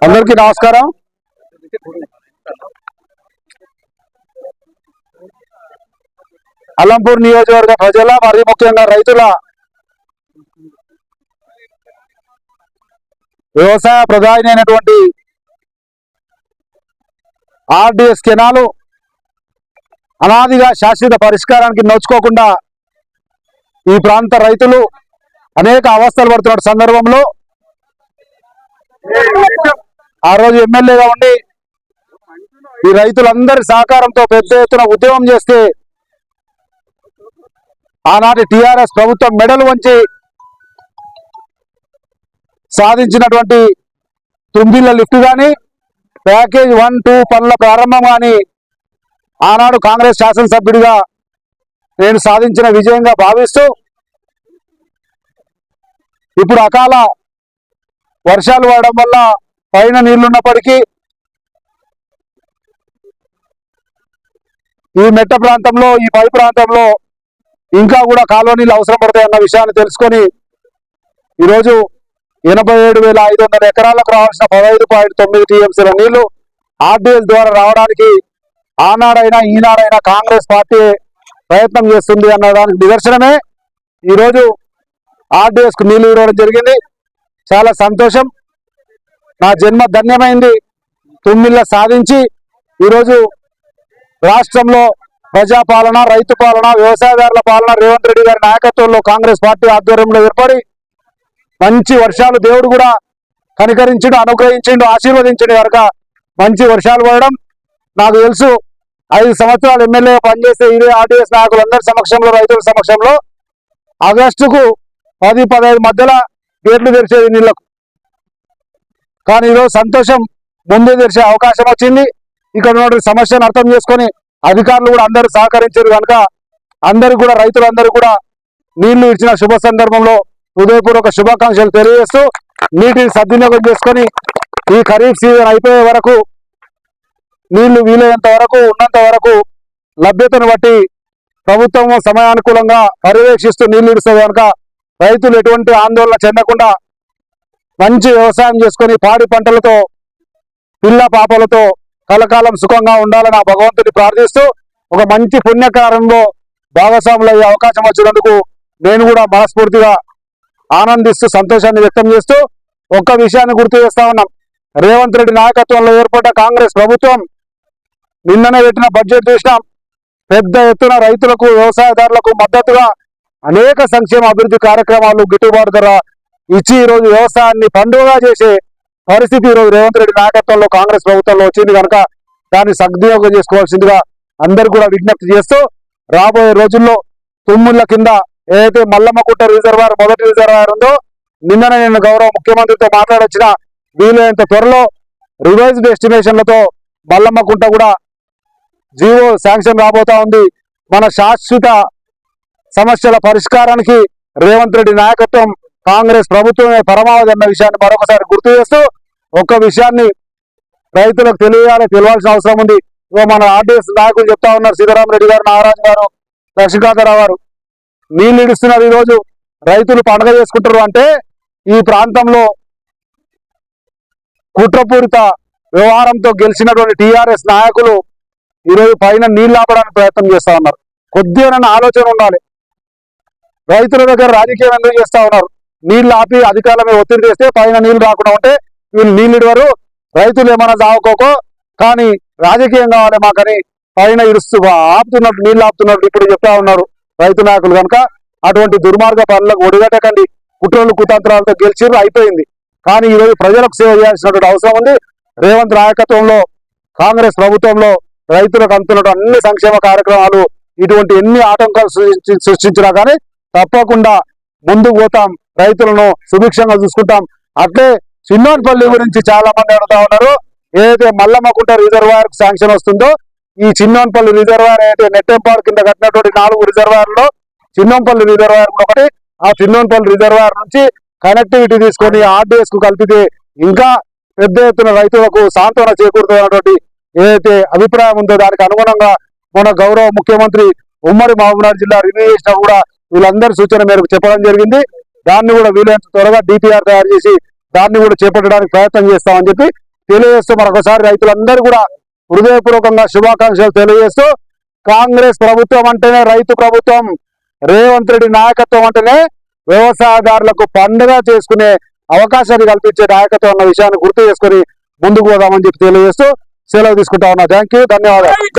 అందరికీ నమస్కారం. అల్లంపూర్ నియోజకవర్గ ప్రజల మరియు ముఖ్యంగా రైతుల వ్యవసాయ ప్రధాని అయినటువంటి ఆర్డీఎస్ కెనాలు అనాదిగా శాశ్వత పరిష్కారానికి నోచుకోకుండా ఈ ప్రాంత రైతులు అనేక అవస్థలు పడుతున్న సందర్భంలో ఆ రోజు ఎమ్మెల్యేగా ఉండి ఈ రైతులందరి సహకారంతో పెద్ద ఎత్తున ఉద్యమం చేస్తే ఆనాటి టిఆర్ఎస్ ప్రభుత్వం మెడలు వంచి సాధించినటువంటి తుంబిళ్ళ లిఫ్ట్ కానీ ప్యాకేజ్ 1, 2 పనుల ప్రారంభం కానీ ఆనాడు కాంగ్రెస్ శాసనసభ్యుడిగా నేను సాధించిన విజయంగా భావిస్తూ ఇప్పుడు అకాల వర్షాలు పడడం వల్ల పైన నీళ్లున్నప్పటికీ ఈ మెట్ట ప్రాంతంలో ఈ పై ప్రాంతంలో ఇంకా కూడా కాలువ నీళ్ళు అవసరం పడతాయన్న విషయాన్ని తెలుసుకొని ఈరోజు 87,500 ఎకరాలకు రావాల్సిన 15.9 టీఎంసీల నీళ్లు ఆర్డీఎస్ ద్వారా రావడానికి ఆనాడైనా ఈనాడైనా కాంగ్రెస్ పార్టీ ప్రయత్నం చేస్తుంది అన్న దానికి నిదర్శనమే ఈరోజు ఆర్డీఎస్ కు నీళ్లు ఇవ్వడం జరిగింది. చాలా సంతోషం. నా జన్మ ధన్యమైంది. తుమ్మిళ్ళ సాధించి ఈరోజు రాష్ట్రంలో ప్రజాపాలన, రైతు పాలన, వ్యవసాయదారుల పాలన రేవంత్ రెడ్డి గారి నాయకత్వంలో కాంగ్రెస్ పార్టీ ఆధ్వర్యంలో ఏర్పడి మంచి వర్షాలు దేవుడు కూడా కనికరించిండు, అనుగ్రహించిండు, ఆశీర్వదించిండు కనుక మంచి వర్షాలు పడడం నాకు తెలుసు. 5 సంవత్సరాలు ఎమ్మెల్యే పనిచేస్తే ఇదే ఆర్డీఎస్ నాయకులందరి సమక్షంలో రైతుల సమక్షంలో ఆగస్టుకు 10-15 మధ్యలో గేట్లు తెరిచేది నీళ్లకు. కానీ ఈరోజు సంతోషం, ముందే తెరిచే అవకాశం వచ్చింది. ఇక్కడ ఉన్న సమస్యను అర్థం చేసుకొని అధికారులు కూడా అందరూ సహకరించారు కనుక అందరూ కూడా రైతులందరూ కూడా నీళ్లు ఇచ్చిన శుభ సందర్భంలో హృదయపూర్వక శుభాకాంక్షలు తెలియజేస్తూ నీటిని సద్వినియోగం చేసుకొని ఈ ఖరీఫ్ సీజన్ అయిపోయే వరకు నీళ్లు వీలైనంత వరకు ఉన్నంత వరకు లభ్యతను బట్టి ప్రభుత్వం సమయానుకూలంగా పర్యవేక్షిస్తూ నీళ్లు ఇస్తుంది కనుక రైతులు ఎటువంటి ఆందోళన చెందకుండా మంచి వ్యవసాయం చేసుకొని పాడి పంటలతో పిల్ల పాపలతో కలకాలం సుఖంగా ఉండాలని ఆ భగవంతుని ప్రార్థిస్తూ ఒక మంచి పుణ్యకారంలో భాగస్వాములు అయ్యే అవకాశం వచ్చినందుకు నేను కూడా మనస్ఫూర్తిగా ఆనందిస్తూ సంతోషాన్ని వ్యక్తం చేస్తూ ఒక్క విషయాన్ని గుర్తు చేస్తా ఉన్నాం. రేవంత్ రెడ్డి నాయకత్వంలో ఏర్పడ్డ కాంగ్రెస్ ప్రభుత్వం నిన్ననే పెట్టిన బడ్జెట్ చూసినాం. పెద్ద ఎత్తున రైతులకు, వ్యవసాయదారులకు మద్దతుగా అనేక సంక్షేమ అభివృద్ధి కార్యక్రమాలు గిట్టుబాటు ధర ఇచ్చి ఈరోజు వ్యవసాయాన్ని పండుగగా చేసే పరిస్థితి ఈరోజు రేవంత్ రెడ్డి నాయకత్వంలో కాంగ్రెస్ ప్రభుత్వంలో వచ్చింది కనుక దాన్ని సద్వినియోగం చేసుకోవాల్సిందిగా అందరు కూడా విజ్ఞప్తి చేస్తూ రాబోయే రోజుల్లో తుమ్ముళ్ళ కింద ఏదైతే మల్లమ్మకుంట రిజర్వాయర్ మొదటి రిజర్వాయర్ ఉందో నిన్ననే నేను గౌరవ ముఖ్యమంత్రితో మాట్లాడొచ్చిన వీలైనంత త్వరలో రివైజ్డ్ ఎస్టిమేషన్లతో మల్లమ్మకుంట కూడా జీవో శాంక్షన్ రాబోతా ఉంది. మన శాశ్వత సమస్యల పరిష్కారానికి రేవంత్ రెడ్డి నాయకత్వం కాంగ్రెస్ ప్రభుత్వమే పరమావధి అన్న విషయాన్ని మరొకసారి గుర్తు చేస్తూ ఒక్క విషయాన్ని రైతులకు తెలియాల్సిన అవసరం ఉంది. మన ఆర్డీఎస్ నాయకులు చెప్తా ఉన్నారు, సీతారామరెడ్డి గారు, నాగరాజు గారు, లక్ష్మీకాంతరావు గారు, నీళ్లు ఇడుస్తున్నారు. ఈరోజు రైతులు పండుగ చేసుకుంటారు అంటే ఈ ప్రాంతంలో కుట్రపూరిత వ్యవహారంతో గెలిచినటువంటి టీఆర్ఎస్ నాయకులు ఈరోజు పైన నీళ్లు ఆపడానికి ప్రయత్నం చేస్తా ఉన్నారు. కొద్దిగా ఆలోచన ఉండాలి. రైతుల దగ్గర రాజకీయం ఎందుకు చేస్తా ఉన్నారు? నీళ్లు ఆపి అధికారుల మీద ఒత్తిడి చేస్తే పైన నీళ్లు రాకుండా ఉంటే వీళ్ళు నీళ్ళు ఇడవరు. రైతులు ఏమైనా చావుకోకో కానీ రాజకీయం కావాలి మాకని పైన ఇడుస్తూ ఆపుతున్నట్టు, నీళ్లు ఆపుతున్నట్టు ఇప్పుడు చెప్తా ఉన్నారు రైతు నాయకులు. కనుక అటువంటి దుర్మార్గ పనులకు ఒడిగట్టకండి. కుట్రలు కుతంత్రాలతో గెలిచిర్రు, అయిపోయింది. కానీ ఈరోజు ప్రజలకు సేవ చేయాల్సినటువంటి అవసరం ఉంది. రేవంత్ నాయకత్వంలో కాంగ్రెస్ ప్రభుత్వంలో రైతులకు అందుతున్న అన్ని సంక్షేమ కార్యక్రమాలు ఇటువంటి ఎన్ని ఆటంకాలు సృష్టించినా కానీ తప్పకుండా ముందుకు పోతాం, రైతులను సుభిక్షంగా చూసుకుంటాం. అట్లే చిన్నోన్పల్లి గురించి చాలా మంది అడుగుతా ఉన్నారు. ఏదైతే మల్లమ్మకుంట రిజర్వాయర్ శాంక్షన్ వస్తుందో ఈ చిన్నోన్పల్లి రిజర్వాయర్ అయితే నెట్టెంపాడు కింద కట్టినటువంటి 4 రిజర్వాయర్లో చిన్నోన్పల్లి రిజర్వాయర్ ఒకటి. ఆ చిన్నోన్పల్లి రిజర్వాయర్ నుంచి కనెక్టివిటీ తీసుకొని ఆర్డీఎస్ కు కలిపితే ఇంకా పెద్ద ఎత్తున రైతులకు సాంత్వన చేకూరుతున్నటువంటి ఏదైతే అభిప్రాయం ఉందో దానికి అనుగుణంగా మన గౌరవ ముఖ్యమంత్రి ఉమ్మడి మహబూబ్నగర్ జిల్లా రివ్యూ చేసినా కూడా వీళ్ళందరి సూచన మేరకు చెప్పడం జరిగింది. దాన్ని కూడా వీలైనంత త్వరగా డిపిఆర్ తయారు చేసి దాన్ని కూడా చేపట్టడానికి ప్రయత్నం చేస్తామని చెప్పి తెలియజేస్తూ మరొకసారి రైతులందరూ కూడా హృదయపూర్వకంగా శుభాకాంక్షలు తెలియజేస్తూ కాంగ్రెస్ ప్రభుత్వం అంటేనే రైతు ప్రభుత్వం, రేవంత్ రెడ్డి నాయకత్వం అంటేనే వ్యవసాయదారులకు పండుగ చేసుకునే అవకాశాన్ని కల్పించే నాయకత్వం అన్న విషయాన్ని గుర్తు చేసుకొని ముందుకు పోదామని చెప్పి తెలియజేస్తూ సెలవు తీసుకుంటా ఉన్నా. థ్యాంక్ యూ, ధన్యవాదాలు.